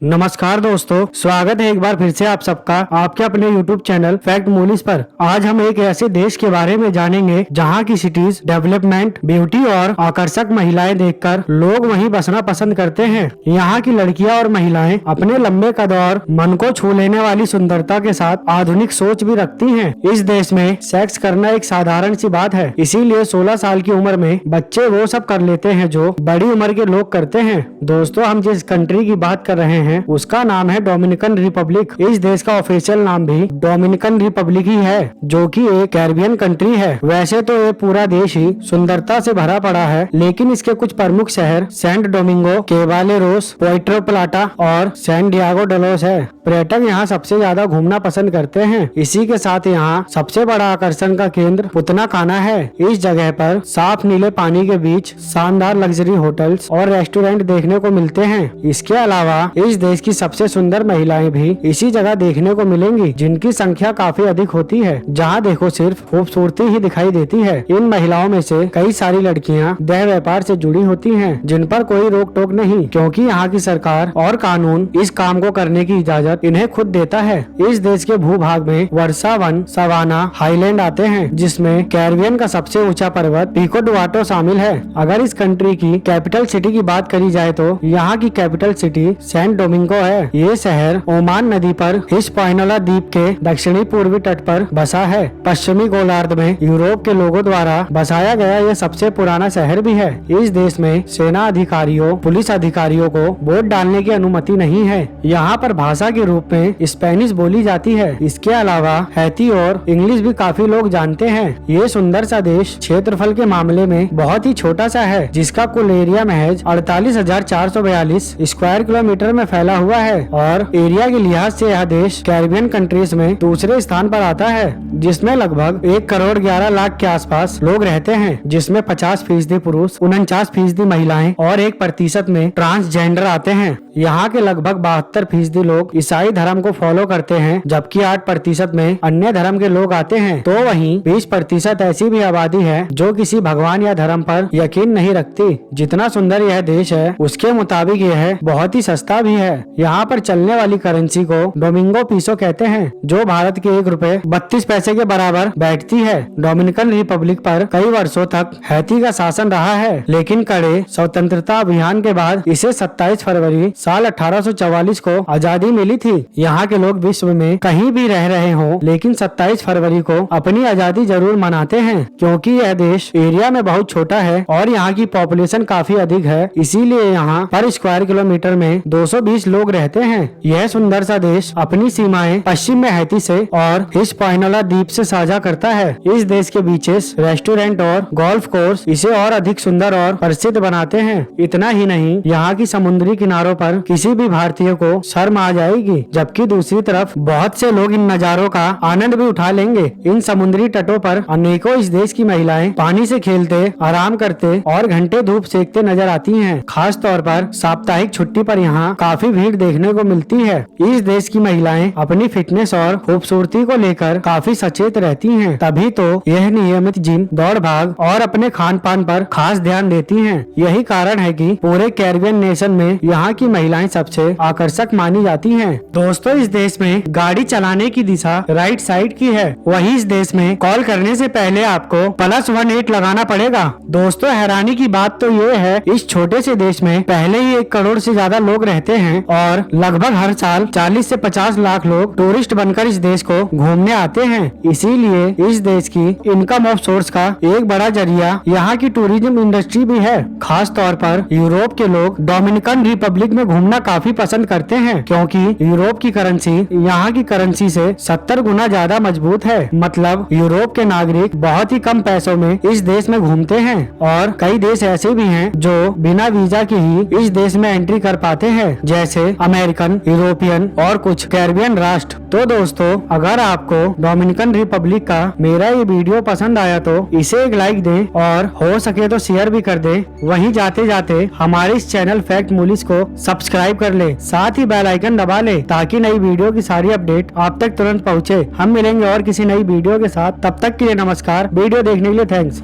नमस्कार दोस्तों, स्वागत है एक बार फिर से आप सबका आपके अपने YouTube चैनल फैक्ट मूलीज पर। आज हम एक ऐसे देश के बारे में जानेंगे जहां की सिटीज, डेवलपमेंट, ब्यूटी और आकर्षक महिलाएं देखकर लोग वहीं बसना पसंद करते हैं। यहाँ की लड़कियां और महिलाएं अपने लंबे कद और मन को छू लेने वाली सुंदरता के साथ आधुनिक सोच भी रखती हैं। इस देश में सेक्स करना एक साधारण सी बात है, इसीलिए 16 साल की उम्र में बच्चे वो सब कर लेते हैं जो बड़ी उम्र के लोग करते हैं। दोस्तों, हम जिस कंट्री की बात कर रहे हैं उसका नाम है डोमिनिकन रिपब्लिक। इस देश का ऑफिशियल नाम भी डोमिनिकन रिपब्लिक ही है, जो कि एक कैरिबियन कंट्री है। वैसे तो ये पूरा देश ही सुंदरता से भरा पड़ा है, लेकिन इसके कुछ प्रमुख शहर सेंट डोमिंगो, केबालेरोस, पुएर्टो प्लाटा और सैन डिएगो डे लॉस है। पर्यटक यहाँ सबसे ज्यादा घूमना पसंद करते हैं। इसी के साथ यहाँ सबसे बड़ा आकर्षण का केंद्र पुतना काना है। इस जगह पर साफ नीले पानी के बीच शानदार लग्जरी होटल्स और रेस्टोरेंट देखने को मिलते हैं। इसके अलावा इस देश की सबसे सुंदर महिलाएं भी इसी जगह देखने को मिलेंगी, जिनकी संख्या काफी अधिक होती है। जहां देखो सिर्फ खूबसूरती ही दिखाई देती है। इन महिलाओं में से कई सारी लड़कियां देह व्यापार से जुड़ी होती हैं, जिन पर कोई रोक टोक नहीं, क्योंकि यहाँ की सरकार और कानून इस काम को करने की इजाजत इन्हें खुद देता है। इस देश के भूभाग में वर्षा वन, सवाना, हाईलैंड आते हैं, जिसमें कैरिबियन का सबसे ऊंचा पर्वत पिको डुआर्टो शामिल है। अगर इस कंट्री की कैपिटल सिटी की बात करी जाए तो यहाँ की कैपिटल सिटी सैन डोमिंगो है। ये शहर ओमान नदी पर हिस्पैनियोला द्वीप के दक्षिणी पूर्वी तट पर बसा है। पश्चिमी गोलार्ध में यूरोप के लोगों द्वारा बसाया गया ये सबसे पुराना शहर भी है। इस देश में सेना अधिकारियों, पुलिस अधिकारियों को वोट डालने की अनुमति नहीं है। यहाँ पर भाषा के रूप में स्पेनिश बोली जाती है। इसके अलावा हैती और इंग्लिश भी काफी लोग जानते हैं। ये सुंदर सा देश क्षेत्रफल के मामले में बहुत ही छोटा सा है, जिसका कुल एरिया महज 48,442 स्क्वायर किलोमीटर में फैला हुआ है और एरिया के लिहाज से यह देश कैरिबियन कंट्रीज में दूसरे स्थान पर आता है, जिसमें लगभग 1,11,00,000 के आसपास लोग रहते हैं, जिसमें 50% पुरुष, 49% महिलाएं और 1% में ट्रांसजेंडर आते हैं। यहाँ के लगभग 72% लोग ईसाई धर्म को फॉलो करते हैं, जबकि 8% में अन्य धर्म के लोग आते हैं। तो वहीं 20% ऐसी भी आबादी है जो किसी भगवान या धर्म पर यकीन नहीं रखती। जितना सुंदर यह देश है, उसके मुताबिक यह बहुत ही सस्ता भी है। यहाँ पर चलने वाली करेंसी को डोमिंगो पीसो कहते हैं, जो भारत के 1 रुपए 32 पैसे के बराबर बैठती है। डोमिनिकन रिपब्लिक पर कई वर्षों तक हैती का शासन रहा है, लेकिन कड़े स्वतंत्रता अभियान के बाद इसे 27 फरवरी साल 1844 को आजादी मिली थी। यहाँ के लोग विश्व में कहीं भी रह रहे हो, लेकिन 27 फरवरी को अपनी आजादी जरूर मनाते हैं, क्योंकि यह देश एरिया में बहुत छोटा है और यहाँ की पॉपुलेशन काफी अधिक है। इसीलिए यहाँ पर स्क्वायर किलोमीटर में 220 लोग रहते हैं। यह सुंदर सा देश अपनी सीमाएं पश्चिम में हैती से और हिस्पैनियोला द्वीप से साझा करता है। इस देश के बीचेस, रेस्टोरेंट और गोल्फ कोर्स इसे और अधिक सुंदर और प्रसिद्ध बनाते हैं। इतना ही नहीं, यहाँ की समुद्री किनारों पर किसी भी भारतीय को शर्म आ जाएगी, जबकि दूसरी तरफ बहुत से लोग इन नजारों का आनंद भी उठा लेंगे। इन समुद्री तटों पर अनेकों इस देश की महिलाएं पानी से खेलते, आराम करते और घंटे धूप सेकते नजर आती हैं। खास तौर पर साप्ताहिक छुट्टी पर यहाँ काफी भीड़ देखने को मिलती है। इस देश की महिलाएं अपनी फिटनेस और खूबसूरती को लेकर काफी सचेत रहती हैं, तभी तो यह नियमित जिम, दौड़ भाग और अपने खान पान पर खास ध्यान देती हैं। यही कारण है कि पूरे कैरिबियन नेशन में यहाँ की महिलाएं सबसे आकर्षक मानी जाती हैं। दोस्तों, इस देश में गाड़ी चलाने की दिशा राइट साइड की है। वही इस देश में कॉल करने से पहले आपको +18 लगाना पड़ेगा। दोस्तों, हैरानी की बात तो ये है, इस छोटे से देश में पहले ही 1 करोड़ से ज्यादा लोग रहते हैं और लगभग हर साल 40 से 50 लाख लोग टूरिस्ट बनकर इस देश को घूमने आते हैं। इसीलिए इस देश की इनकम ऑफ सोर्स का एक बड़ा जरिया यहाँ की टूरिज्म इंडस्ट्री भी है। खास तौर पर यूरोप के लोग डोमिनिकन रिपब्लिक में घूमना काफी पसंद करते हैं, क्योंकि यूरोप की करेंसी यहाँ की करेंसी से 70 गुना ज्यादा मजबूत है। मतलब यूरोप के नागरिक बहुत ही कम पैसों में इस देश में घूमते हैं और कई देश ऐसे भी हैं जो बिना वीजा के ही इस देश में एंट्री कर पाते हैं, जैसे अमेरिकन, यूरोपियन और कुछ कैरिबियन राष्ट्र। तो दोस्तों, अगर आपको डोमिनिकन रिपब्लिक का मेरा ये वीडियो पसंद आया तो इसे एक लाइक दें और हो सके तो शेयर भी कर दें। वहीं जाते जाते हमारे इस चैनल फैक्ट मूलीज को सब्सक्राइब कर ले, साथ ही बेल आइकन दबा ले, ताकि नई वीडियो की सारी अपडेट आप तक तुरंत पहुँचे। हम मिलेंगे और किसी नई वीडियो के साथ, तब तक के लिए नमस्कार। वीडियो देखने के लिए थैंक्स।